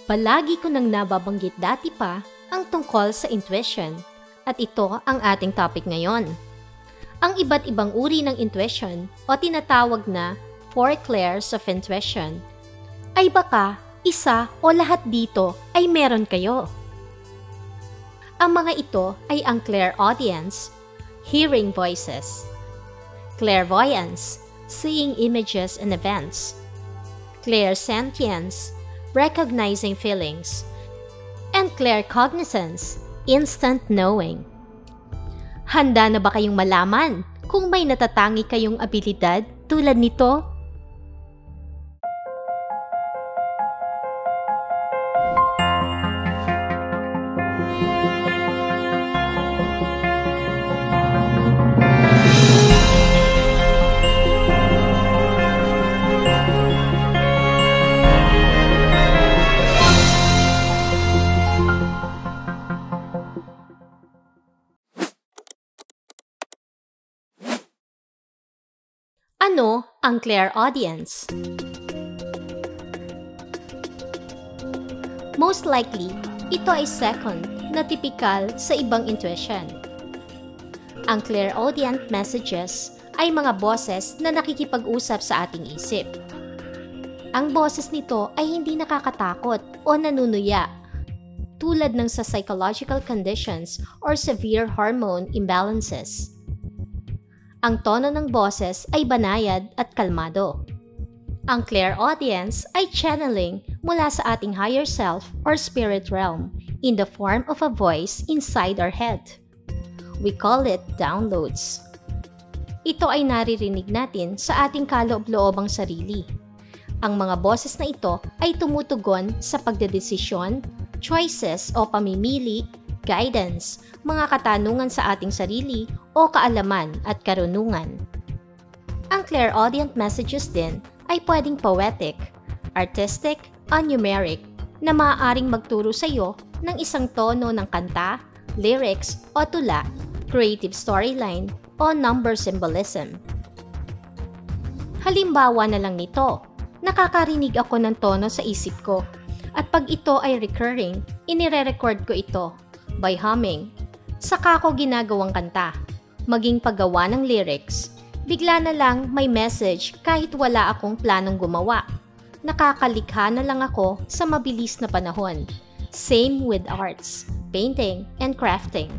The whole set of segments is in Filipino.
Palagi ko nang nababanggit dati pa ang tungkol sa intuition at ito ang ating topic ngayon. Ang iba't ibang uri ng intuition o tinatawag na 4 clairs of intuition ay baka isa o lahat dito ay meron kayo. Ang mga ito ay ang clairaudience, hearing voices, clairvoyance, seeing images and events, clairsentience, recognizing feelings, and claircognizance, instant knowing. Handa na ba kayong malaman kung may natatangi kayong abilidad tulad nito? Ano ang clairaudience? Most likely, ito ay second na typical sa ibang intuition. Ang clairaudient messages ay mga boses na nakikipag-usap sa ating isip. Ang boses nito ay hindi nakakatakot o nanunuya, tulad ng sa psychological conditions or severe hormone imbalances. Ang tono ng boses ay banayad at kalmado. Ang clairaudience ay channeling mula sa ating higher self or spirit realm in the form of a voice inside our head. We call it downloads. Ito ay naririnig natin sa ating kaloob-loobang sarili. Ang mga boses na ito ay tumutugon sa pagdedesisyon, choices o pamimili, guidance, mga katanungan sa ating sarili o kaalaman at karunungan. Ang clairaudient messages din ay pwedeng poetic, artistic, o numeric na maaaring magturo sa iyo ng isang tono ng kanta, lyrics o tula, creative storyline o number symbolism. Halimbawa na lang nito, nakakarinig ako ng tono sa isip ko at pag ito ay recurring, inire-record ko ito by humming. Saka ko ginagawang kanta, maging paggawa ng lyrics. Bigla na lang may message kahit wala akong planong gumawa. Nakakalikha na lang ako sa mabilis na panahon. Same with arts, painting, and crafting.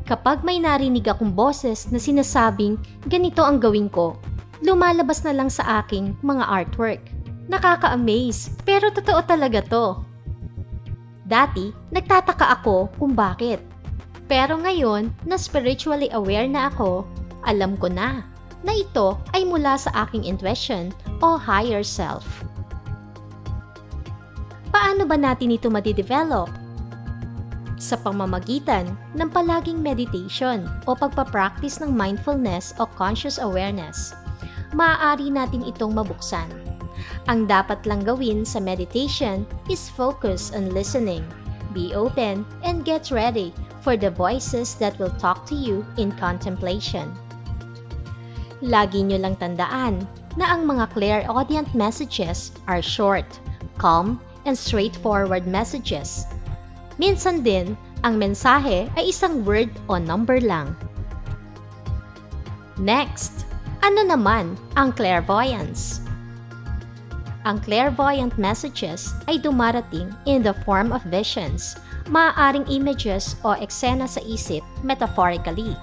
Kapag may narinig akong boses na sinasabing ganito ang gawin ko, lumalabas na lang sa aking mga artwork. Nakaka-amaze, pero totoo talaga to. Dati, nagtataka ako kung bakit. Pero ngayon, na spiritually aware na ako, alam ko na ito ay mula sa aking intuition o higher self. Paano ba natin ito madidevelop? Sa pamamagitan ng palaging meditation o pagpapractice ng mindfulness o conscious awareness, maaari natin itong mabuksan. Ang dapat lang gawin sa meditation is focus on listening, be open, and get ready for the voices that will talk to you in contemplation. Lagi nyo lang tandaan na ang mga clairaudient messages are short, calm, and straightforward messages. Minsan din, ang mensahe ay isang word o number lang. Next, ano naman ang clairvoyance? Ang clairvoyant messages ay dumarating in the form of visions, maaaring images o eksena sa isip metaphorically.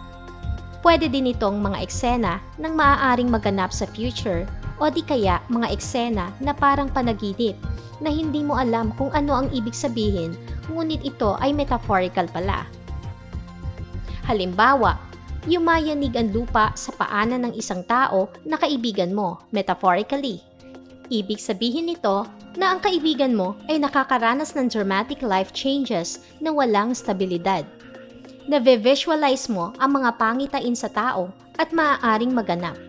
Pwede din itong mga eksena ng maaaring maganap sa future o di kaya mga eksena na parang panaginip na hindi mo alam kung ano ang ibig sabihin ngunit ito ay metaphorical pala. Halimbawa, yumayanig ang lupa sa paanan ng isang tao na kaibigan mo metaphorically. Ibig sabihin nito na ang kaibigan mo ay nakakaranas ng dramatic life changes na walang stabilidad. Nave-visualize mo ang mga pangitain sa tao at maaaring maganap.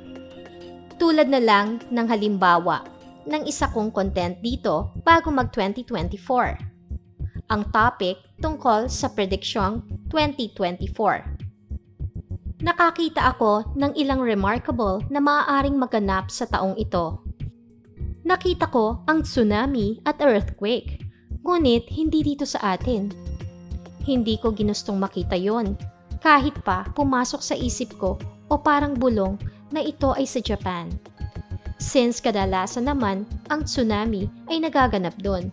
Tulad na lang ng halimbawa ng isa kong content dito bago mag-2024. Ang topic tungkol sa prediksyong 2024. Nakakita ako ng ilang remarkable na maaaring maganap sa taong ito. Nakita ko ang tsunami at earthquake, Ngunit hindi dito sa atin. Hindi ko ginustong makita yon, kahit pa pumasok sa isip ko o parang bulong na ito ay sa Japan. Since kadalasan naman ang tsunami ay nagaganap doon.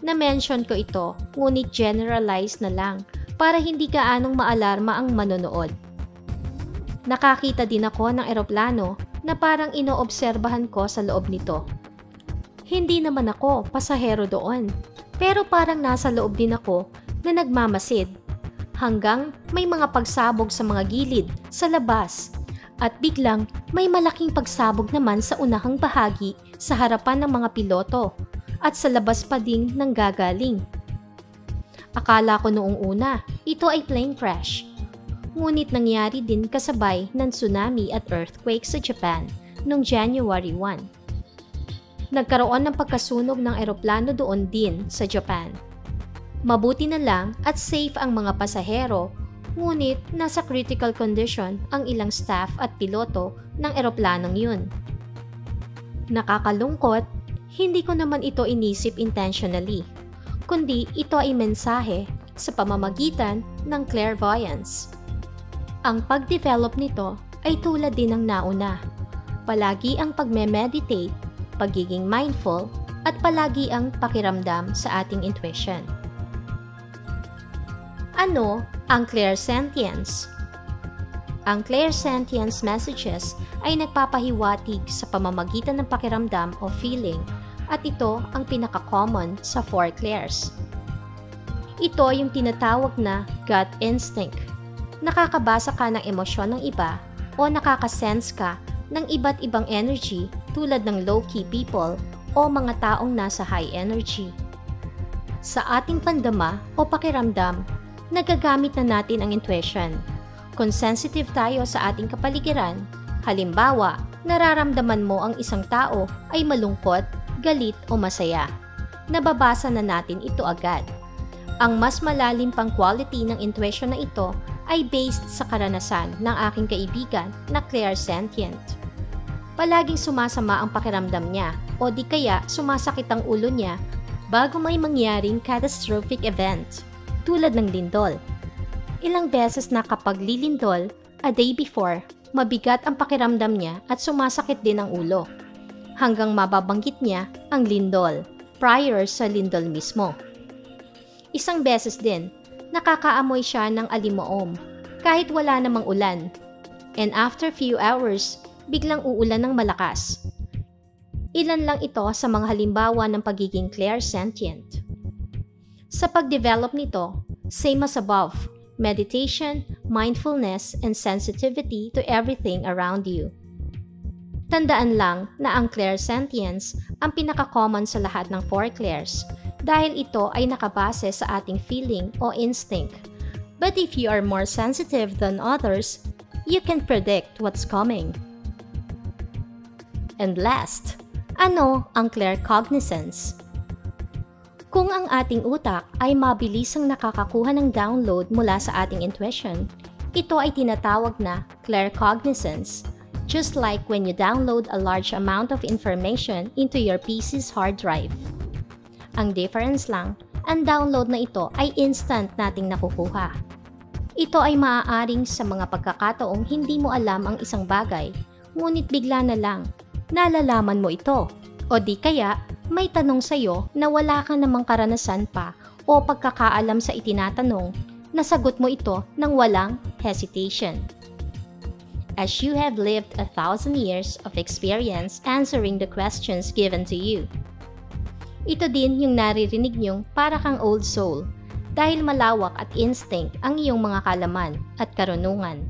Na-mention ko ito, ngunit generalize na lang para hindi gaanong maalarma ang manonood. Nakakita din ako ng eroplano na parang inoobserbahan ko sa loob nito. Hindi naman ako pasahero doon, pero parang nasa loob din ako na nagmamasid. Hanggang may mga pagsabog sa mga gilid sa labas at biglang may malaking pagsabog naman sa unahang bahagi sa harapan ng mga piloto at sa labas pa ding nanggagaling. Akala ko noong una ito ay plane crash. Ngunit nangyari din kasabay ng tsunami at earthquake sa Japan noong January 1. Nagkaroon ng pagkasunog ng eroplano doon din sa Japan. Mabuti na lang at safe ang mga pasahero, ngunit nasa critical condition ang ilang staff at piloto ng eroplanong yun. Nakakalungkot, hindi ko naman ito inisip intentionally, kundi ito ay mensahe sa pamamagitan ng clairvoyance. Ang pag-develop nito ay tulad din ng nauna. Palagi ang pagme-meditate, pagiging mindful, at palagi ang pakiramdam sa ating intuition. Ano ang clairsentience? Ang clairsentience messages ay nagpapahiwatig sa pamamagitan ng pakiramdam o feeling at ito ang pinaka-common sa 4 clairs. Ito yung tinatawag na gut instinct. Nakakabasa ka ng emosyon ng iba o nakakasense ka ng iba't ibang energy tulad ng low-key people o mga taong nasa high energy. Sa ating pandama o pakiramdam, nagagamit na natin ang intuition. Kung sensitive tayo sa ating kapaligiran, halimbawa, nararamdaman mo ang isang tao ay malungkot, galit o masaya. Nababasa na natin ito agad. Ang mas malalim pang quality ng intuition na ito ay based sa karanasan ng aking kaibigan na clairsentient. Palaging sumasama ang pakiramdam niya o di kaya sumasakit ang ulo niya bago may mangyaring catastrophic event. Tulad ng lindol. Ilang beses na kapag lilindol, a day before, mabigat ang pakiramdam niya at sumasakit din ang ulo. Hanggang mababanggit niya ang lindol, prior sa lindol mismo. Isang beses din, nakakaamoy siya ng alimoom, kahit wala namang ulan. And after few hours, biglang uulan ng malakas. Ilan lang ito sa mga halimbawa ng pagiging clairsentient. Sa pag-develop nito, same as above, meditation, mindfulness, and sensitivity to everything around you. Tandaan lang na ang clairsentience ang pinaka-common sa lahat ng 4 clairs dahil ito ay nakabase sa ating feeling o instinct. But if you are more sensitive than others, you can predict what's coming. And last, ano ang claircognizance? Kung ang ating utak ay mabilisang nakakakuha ng download mula sa ating intuition, ito ay tinatawag na claircognizance, just like when you download a large amount of information into your PC's hard drive. Ang difference lang, ang download na ito ay instant nating nakukuha. Ito ay maaaring sa mga pagkakataong hindi mo alam ang isang bagay, ngunit bigla na lang, nalalaman mo ito. O di kaya, may tanong sa'yo na wala ka namang karanasan pa o pagkakaalam sa itinatanong, nasagot mo ito ng walang hesitation. As you have lived 1,000 years of experience answering the questions given to you. Ito din yung naririnig niyong para kang old soul dahil malawak at instinct ang iyong mga kalaman at karunungan.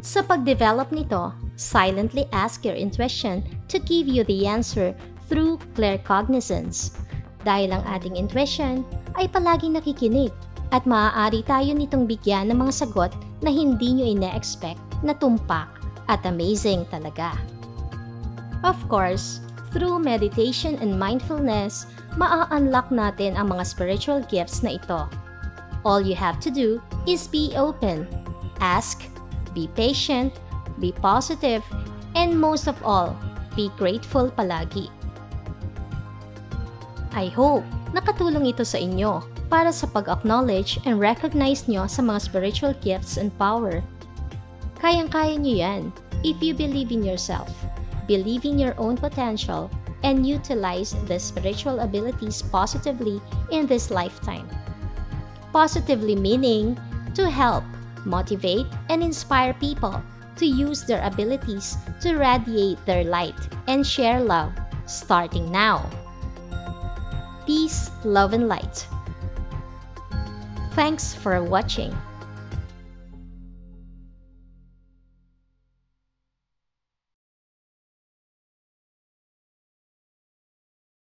Sa pag-develop nito, silently ask your intuition to give you the answer through claircognizance. Dahil ang ating intuition ay palaging nakikinig at maaari tayo nitong bigyan ng mga sagot na hindi nyo ine-expect na tumpak at amazing talaga. Of course, through meditation and mindfulness, maa-unlock natin ang mga spiritual gifts na ito. All you have to do is be open, ask, be patient, be positive, and most of all, be grateful palagi. I hope nakatulong ito sa inyo para sa pag-acknowledge and recognize nyo sa mga spiritual gifts and power. Kayang-kaya nyo yan if you believe in yourself, believe in your own potential, and utilize the spiritual abilities positively in this lifetime. Positively meaning to help, motivate, and inspire people to use their abilities to radiate their light and share love, starting now. Peace, love, and light. Thanks for watching.